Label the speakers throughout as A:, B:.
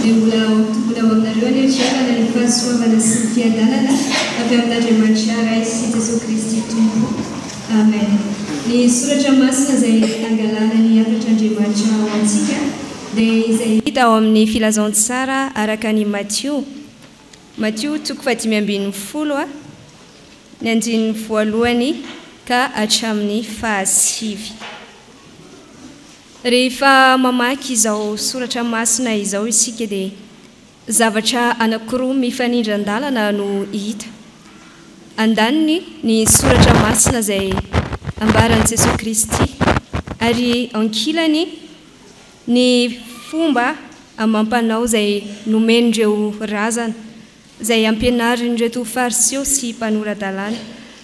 A: dia mbola tombona ao aminareo aneritreana ny fahasoavana sy ny fiadanana avy amin'Andriamanitra Ray sy Jesosy Kristy Tompo. Amen. Ny soratra masina izay angalana ny hafetr'Andriamanitra ho antsika dia izay hita ao amin'ny filazantsara araka ny Matthieu 5:10 ny andininy voalohany ka hatramin'ny fahasivy. Rehefa mamaky izao soratra masina izao isika dia zavatra anankiroa mifanindran-dalana no hita. Andaniny ny soratra masina izay ambaran'i Jesosy Kristy ary ankilany ny fomba amampanao izay nomen'ireo razana izay ampianarin'ireto fariseo sy mpanorandalàna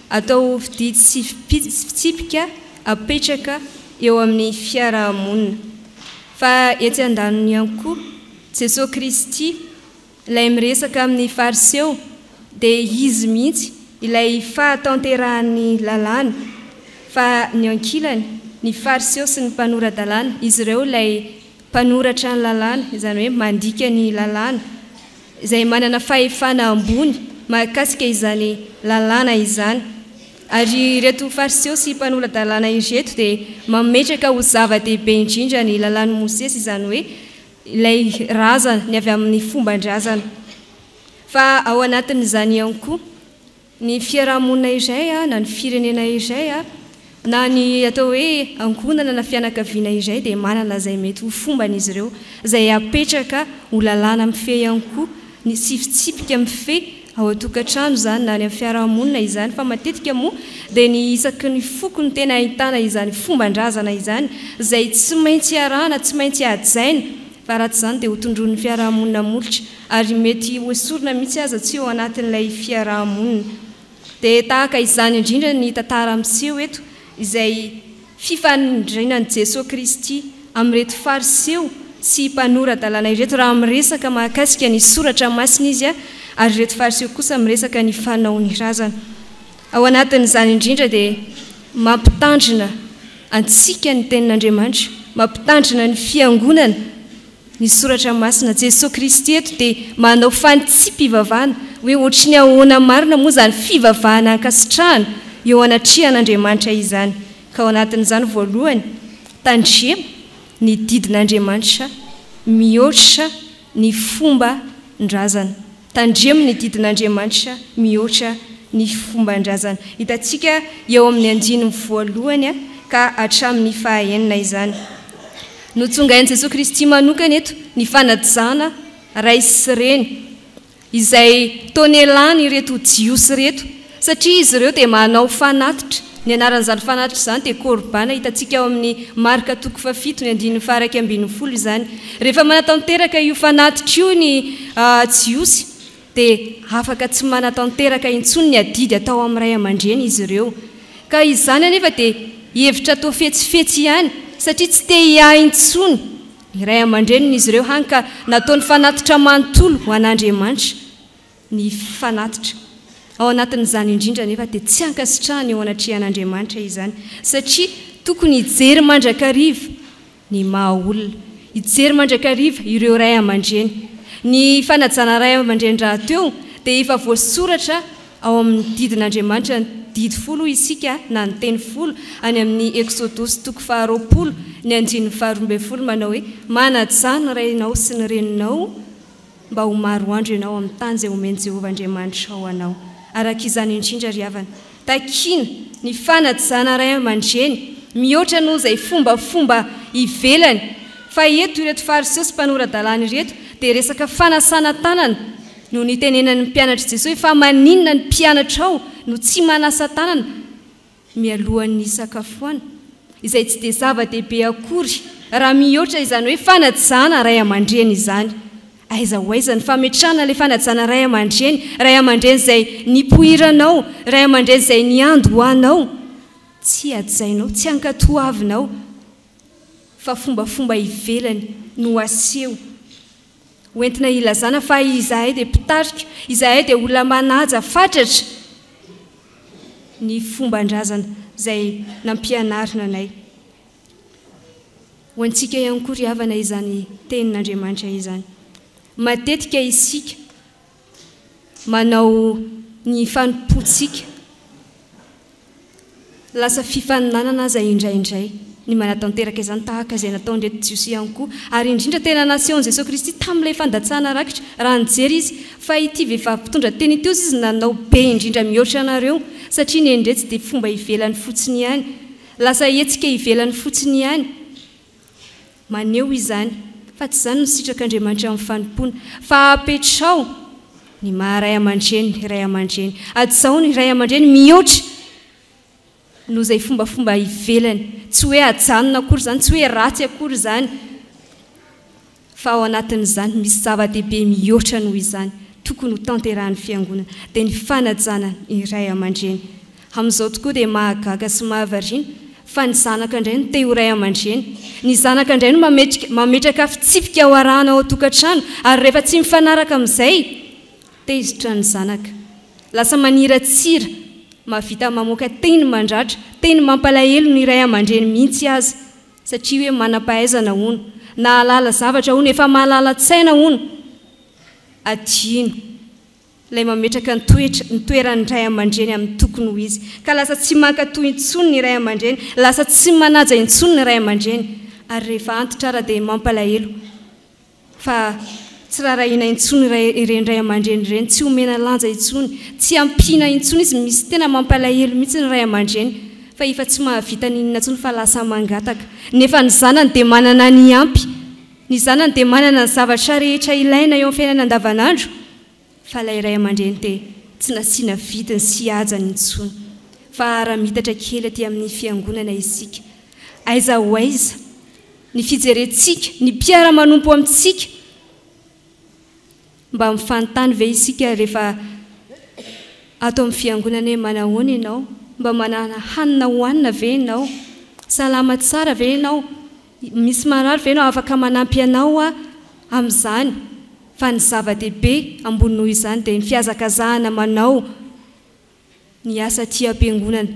A: atao fididy sy fitsipika apetraka eo amin'ny fiarahamonina. Fa etsy andaniny ihany koa Jesosy Kristy ilay miresaka amin'ny fariseo dia izy mihitsy ilay fahatanterahan'ny lalàna, fa ny ankilany ny fariseo sy ny mpanorandalàna izy ireo ilay mpanoratra ny lalàna, izany hoe mandika ny lalàna izay manana fahefana ambony mahakasika izany lalàna izany. Ary ireto fariseo sy mpanorandalàna ireto dia mametraka ho zava-dehibe indrindra ny lalàn'i Mosesy, izany hoe ilay razana ny avy amin'ny fomban-drazana. Fa ao anatin'izany ihany koa ny fiarahamonina iray na ny firenena iray na ny atao hoe ankonana na fianakaviana iray dia manana izay mety ho fomban'izy ireo izay apetraka ho lalàna mifehy ihany koa ny sifitsipika mifehy ao an-tokantrano izany na ny amin'ny fiarahamonina izany. Fa matetika moa dia ny isaky ny foko ny tena ahitana izany fomban-drazana izany izay tsy maintsy arahana, tsy maintsy hajaina, fa raha tsy izany dia ho tondron'ny fiarahamonina molotra ary mety ho esorina mihitsy aza tsy eo anatin'ilay fiarahamonina. Dia tahaka izany indrindra ny tantara miseho eto izay fifanindrinan'i Jesosy Kristy amin'ireto fariseo sy mpanorandalàna ireto raha miresaka mahakasika ny soratra masina izy ary ireto fariseo kosa miresaka ny fanaony razana. Ao anatin'izany indrindra dia mampitandrina antsika ny tenin'Andriamanitra, mampitandrina ny fiangonana ny soratra masina. Jesosy Kristy eto dia manao fanitsim-pivavahana hoe ohatry ny ahoana marina moa izany fivavahana ankasitrahana eo anatrihan'Andriamanitra izany. Ka ao anatin'izany voalohany tandrema ny didin'Andriamanitra mihoatra ny fomban-drazana. Tandremo ny didin'Andriamanitra mihoatra ny fomban-drazana. Hitantsika eo amin'ny andininy voalohany ka hatramin'ny fahaenina izany. Notsongain'i Jesosy Kristy manokana eto ny fanajana ray sy reny izay tonelany ireto jiosy reto, satria izy ireo dia manao fanatitra. Ny anaran'izany fanatitra izany dia korbana. Hitantsika eo amin'ny Marka 7:12 izany. Rehefa manatanteraka io fanatitra io ny jiosy dia afaka tsy manatanteraka intsony ny adidy atao amin'ny ray aman-dreny izy ireo. Ka izany anefa dia hevitra atao fetsifetsy ihany satria tsy te hiahy intsony ny ray aman-drenin'izy ireo hany ka nataony fanatitra manontolo ho an'Andriamanitra ny fanatitra. Ao anatin'izany indrindra nefa dia tsy ankasitrahany eo anatrihan'Andriamanitra izany satria tokony hijery mandrakariva ny maha olona, hijery mandrakariva ireo ray aman-dreny. Ny fanajana ray aman-dreny raha teo dia efa voasoratra ao amin'ny didin'Andriamanitra, didy 10 isika na ny teny 10 any amin'ny Exodosy 20 ny andininy 12 manao hoe manajana rainao sy ny reninao mba ho maro andro ianao amin'ny tany izay omeny Jehovah Andriamanitra ao anao. Araka izany indrindra ry havana, takina ny fanajana ray aman-dreny mihoatra noho izay fombafomba ivelany. Fa eto ireto fariseo sy mpanorandalàna ireto dia resaka fanasana tanana no nitenenan'ny mpianatra Jesosy fa maninona ny mpianatra ao no tsy manasa tanana mialohan'ny sakafoana, izay tsy dia zava-dehibe akory raha mihoatra izany hoe fanajana ray aman-dreny izany. Aiza ho aiza ny fametrahana ilay fanajana ray aman-dreny, ray aman-dreny izay nipoiranao, ray aman-dreny izay niando hoanao, tsy ajainao, tsy ankatoavinao, fa fombafomba ivelany no aseho. Hoentina ilazana fa izahay dia mpitarika, izahay dia olona manaja fatratra ny fomban-drazana izay nampianarina anay. Ho antsika ihany koa ry havana izany tenin'Andriamanitra izany. matetika isika manao ny fanompotsika lasa fifaninanana aza indraindray ny manatanteraka izany tahaka izay nataondreto jiosy ihany koa ary indrindra tena naseon Jesosy Kristy tamin'ilay fandatsahana rakitra raha nijery izy fa ity vehivavy mpitondra teny teo izy nanao be indrindra mihoatra anareo satria ny endretsy dia fomba ivelany fotsiny ihany lasa hetsika ivelany fotsiny ihany maneho izany fa tsy izany nositrakaandriamanitra amin'ny fanompona fa apetrao ny maharay aman-dreny ray aman-dreny atzao ny ray aman-dreny mihoatra no izay fombafomba ivelany tsy hoe ajanona akory izany tsy hoe ratsy akory izany fa ao anatin'izany misy zava-dehibe mihoatra noho izany tokony ho tanterahan'ny fiangonana dia ny fanajana iray aman-dreny amin'izao tokoa dia mahagaga sy mahavariana fa ny zanaka indray no te ho ray aman-dreny ny zanaka indray no mametraka fitsipika ao arahana ao tokantrano ary rehefa tsy mifanaraka amin'izay tezitra ny zanaka lasa maniratsira mavita mamoaka teny mandratra teny mampalahelo ny ray aman-dreny mihitsy azy satria hoe manam-pahaizana hono na halala zavatra hono efa mahalala-tsaina hono adino ilay mametraka ny toeran'ny ray aman-dreny amin'ny tokony ho izy ka lasa tsy mankatoy intsony ny ray aman-dreny lasa tsy manaja intsony ny ray aman-dreny ary rehefa antitra ara dia mampalahelo fa tsy raharahina intsony ireny ray aman-dreny ireny tsy homena lanja intsony tsy ampina intsony izy misy tena mampalahelo mihitsy ny ray aman-dreny fa efa tsy mahavita ninona intsony fa lasa mangataka nefa ny zanany dia manana ny ampy ny zanany dia manana ny zavatra rehetra ilaina eo amin'ny fiainana andavanandro fa ilay ray aman-dreny dia tsy nasiana vidiny sy hajany intsony fa ara-mitatra kely aty amin'ny fiangonana isika aiza ho aiza ny fijerentsika ny mpiara-manompo amintsika mba mifantany ve isika rehefa ato amin'ny fiangonana hoe manahoana ianao mba manana hanina hohanina ve ianao salama tsara ve ianao misy marary ve ianao afaka manampy anao amin'izany fa ny zava-dehibe ambony noho izany dia ny fiazakazahana manao ny asa ty am-piangonana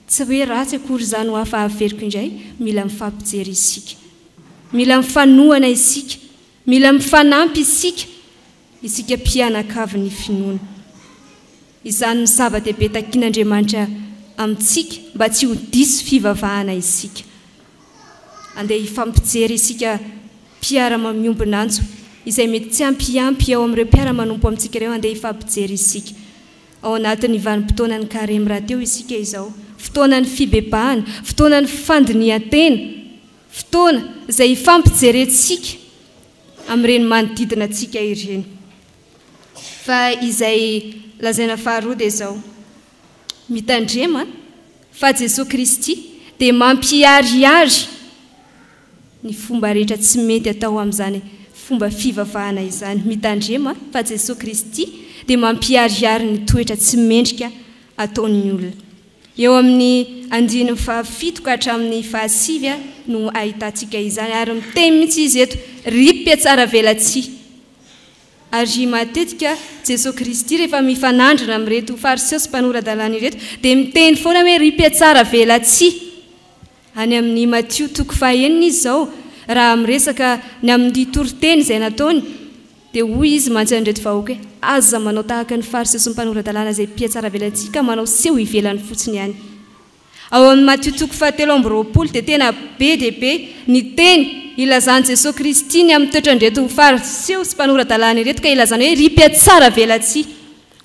A: tsy hoe ratsy akory izany ho afa averiko indray mila mifampijery isika mila mifanohana isika mila mifanampy isika mpianakavy ny finoana izany ny zava-dehibe takian'Andriamanitra amintsika mba tsy ho diso fivavahana isika andeha hifampijery isika mpiara-mamiombonanjo izay mety tsy ampiampy ao amin'ireo mpiara-manompo amintsika ireo andeha hifampijery isika ao anatin'ny vanim-potoanany karemy raha teo isika izao fotoanany fibebahana fotoanany fandinian-tena fotoana izay hifampijerentsika amin'ireny manodidina antsika ireny fa izay lazaina faharoa dia izao mitandrema fa Jesosy Kristy dia mampiariary ny fomba rehetra tsy mety atao amin'izany fomba fivavahana izany mitandrema fa Jesosy Kristy dia mampiariary ny toetra tsy mendrika ataon'ny olona eo amin'ny 17 ka hatramin'ny 19 no ahitantsika izany ary miteny mihitsy izy eto ripy tsara velatsia ary matetika Jesosy Kristy rehefa mifanandrina amin'ireto fariseo sy mpanoradalàna ireto dia miteny foana hoe ripy tsara velatsia any amin'ny Matio 9 izy izao raha miresaka ny amin'ny toriteny izay nataony dia hoy izy mantsy an'ireto vahoaka hoe aza manao tahaka ny fariseo sy mpanoradalàna izay ripy tsara velatsia ka manao seho ivelany fotsiny ihany ao amin'ny Matio 7:20 dia tena be dia be ny teny ilazany Jesosy Kristy ny amin'ny toetrandreto fariseo sy mpanoradalàna ireto ka ilazany hoe ripy tsara velatsia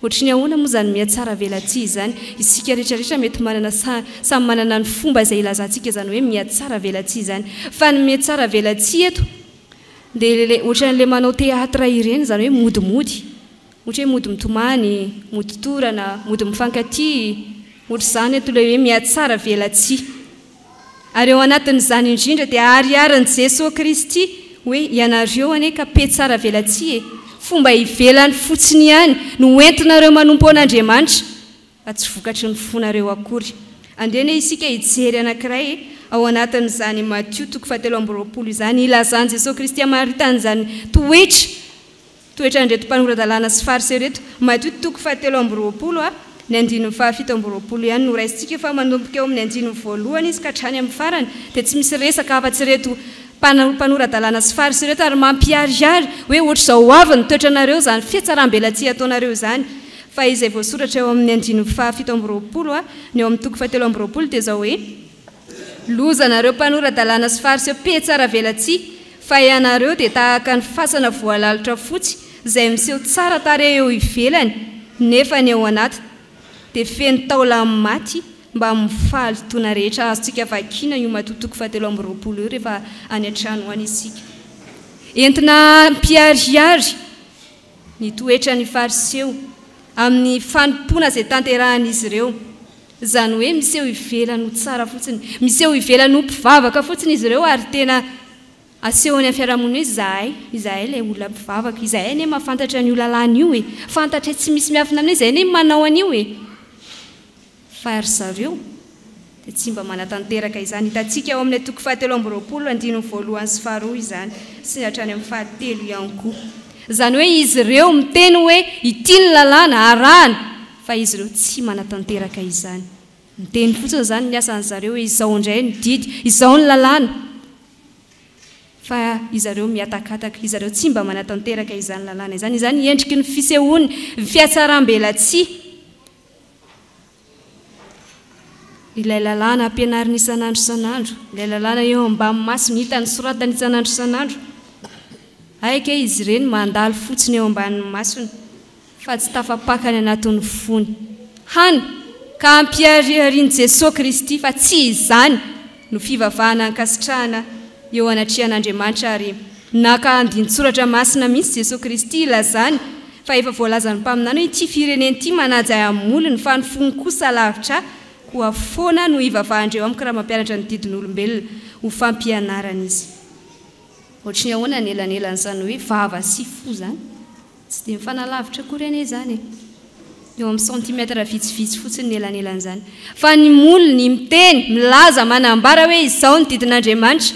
A: ohatry ny ahoana moa izany miatsara velatsia izany isika rehetrarehetra mety manana samy manana ny fomba izay ilazantsika izany hoe miatsara velatsia izany fa ny miatsara velatsia eto dia ohatran'ilay manao teatra ireny izany hoe modimody ohatra hoe mody mitomany mody torana mody mifankatia ohatra izany eto ilay hoe miatsara velatsia ary eo anatin'izany indrindra dia ariarin'i Jesosy Kristy hoe ianareo ane ka pe tsara velatsia fomba ivelany fotsiny ihany no entinareo manompo an'Andriamanitra fa tsy vokatry ny fonareo akory andeny isika hijery anankiray ao anatin'izany Matio 7:20 izany ilazany Jesosy Kristy amaritan'izany toetrandreto mpanoradalàna sy fariseo reto Matio 7:20 ny 17:20 ihany noraisitsika fa manomboka eo amin'ny 19 izy ka hatrany amin'ny farany dia tsy misy resaka afa-tsy reto mpanorata-dalàna sy farisereto ary mampiariary hoe ohatr'izao avy ny toetranareo zany fiatsaram-belatsia ataonareo zany fa izay voasoratra eo amin'ny 7:20 ny eo amin'ny 7:20 dia zao hoe loza nareo mpanorata-dalàna sy fariseo petsara velatsia fa ianareo dia tahaka ny fasana voalalitra fotsy izay miseho tsara tare eo ivelany nefa ny eo anaty dia feno taola maty mba mifaly tona rehetra azontsika vakina io matotoko 7:20 io rehefa any an-trano ho any isika entina mpiariary ny toetra ny fariseo amin'ny fanompona izay tanterahan'izy ireo zany hoe miseho ivelany ho tsara fotsiny miseho ivelany ho mpivavaka fotsiny izy ireo ary tena asehony amin'ny fiarahamonina hoe izahay ilay olona mpivavaka izahay ne mahafantatra ny lalàna io e fantatra tsy misy miafina amin'io izahay ne manao an'io e fa ary zareo dia tsy mba manatanteraka izany hitantsika ao amin'ny 7:20 voalohany sy faharoa izany sy hatrany amin'ny 7 ihany koa zany hoe izy ireo miteny hoe ity ny lalàna arahana fa izy ireo tsy manatanteraka izany miteny fotsiny zany ny asan'ny zareo hoe izao indray ny didy izao ny lalàna fa izareo miatakataka izareo tsy mba manatanteraka izany lalàna izany endriky ny fisehoany fiatsaram-belatsia ilay lalàna ampianarina isan'andro isan'andro ilay lalàna eo ambany maso ny hitany soratany isan'andro isan'andro aika izy ireny mandalo fotsiny eo ambanin'ny masony fa tsy tafapakany anatin'ny fony hany ka ampiariariany Jesosy Kristy fa tsy izany no fivavahana ankasitrahana eo anatrihan'Andriamanitra ary naka andin-tsoratra masina mihitsy Jesosy Kristy ilazany fa efa voalazany mpaminany hoe ity fireneny ity manajay amin'ny olony fa ny fony kosa lavitra koa foana no ivavahandreo amiko raha mampianatra ny didin'olombelona ho fampianarana izy ohatrany ahoana ny elanelan'izany hoe vava sy fo zany tsy dia mifanalavitra kory ane zany eo amin'ny centimetre vitsivitsy fotsiny ny elanelan'izany fa ny moly ny miteny milaza manambara hoe izao ny didin'Andriamanitra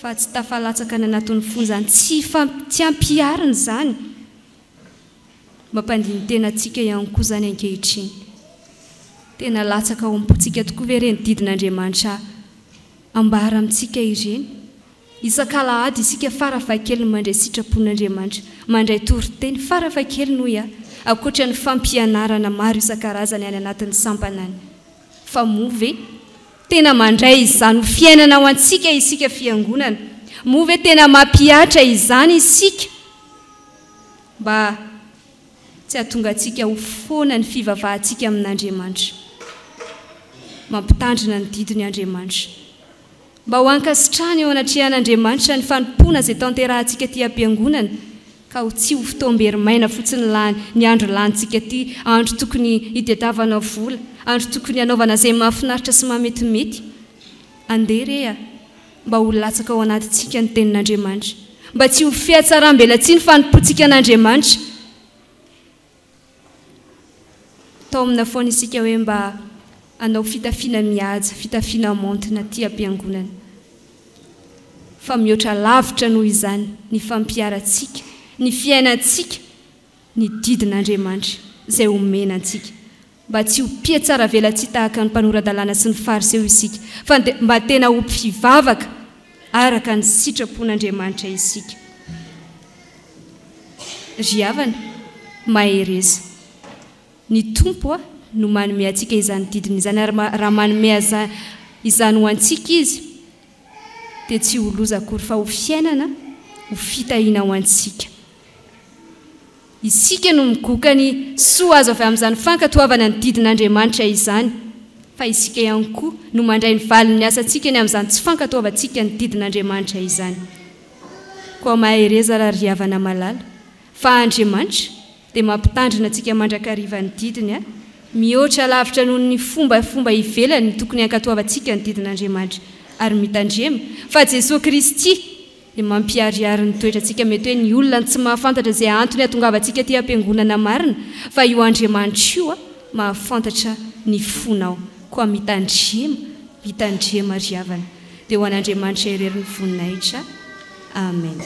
A: fa tsy tafalatsaka ny anatin'ny fony zany tsy ampiariny zany mampandiny tena antsika ihany koa zany ankehitriny tena latsaka ao am-pontsika tokoa ve ireny didin'Andriamanitra ambara amintsika ireny isan-kalahady isika farafakely mandray sitrapon'Andriamanitra mandray toriteny farafakely noho ia akoatra ny fampianarana maro isan-karazany any anatin'ny sampanany fa move tena mandray izany fiainana ao antsika isika fiangonana move tena mampiatra izany isika mba tsy hahatonga antsika ho foana ny fivavahantsika amin'Andriamanitra mampitandrina ny didiny Andriamanitra mba ho ankasitrahany eo anatrihan'Andriamanitra ny fanompona izay tanterahantsika ty am-piangonana ka ho tsy ho fotoam-berimaina fotsiny ny andro lantsika ty andro tokony hitadiavana vola andro tokony hanaovana izay mahafinaritra sy mametimety andeha rea mba ho latsaka ao anatintsika ny tenin'Andriamanitra mba tsy ho fiatsaram-belatsia ny fanompontsika an'Andriamanitra tao amina foana isika hoe mba anao fitafiana mihaja fitafiana montina ty am-piangonana fa mihoatra lavitra noho izany ny fampiarantsika ny fiainantsika ny didin'Andriamanitra izay omena antsika mba tsy ho piatsara velatsia tahaka ny mpanorata-dalàna sy ny fariseo isika fa mba tena ho mpivavaka araka ny sitrapon'Andriamanitra isika ry havana mahereza ny tompo no manome antsika izany didiny izany ary raha manome izany ho antsika izy dia tsy ho loza akory fa ho fiainana ho fitahiana ho antsika isika no migoka ny soa azo avy amin'izany fankatoavana ny didin'Andriamanitra izany fa isika ihany koa no mandray ny valiny asantsika ny amin'izany tsy fankatoavantsika ny didin'Andriamanitra izany koa mahereza raha ry havana malala fa Andriamanitra dia mampitandrina antsika mandrakariva ny didiny mihoatra lavitra noho ny fombafomba ivelany tokony hankatoavantsika ny didin'Andriamanitra ary mitandrema fa Jesosy Kristy dia mampiariary ny toetrantsika mety hoe ny olona tsy mahafantatra izay antony hahatongavantsika ty am-piangonana marina fa io Andriamanitra io mahafantatra ny fonao koa mitandrema ry havana dia ho an'Andriamanitra irery ny voninahitra amen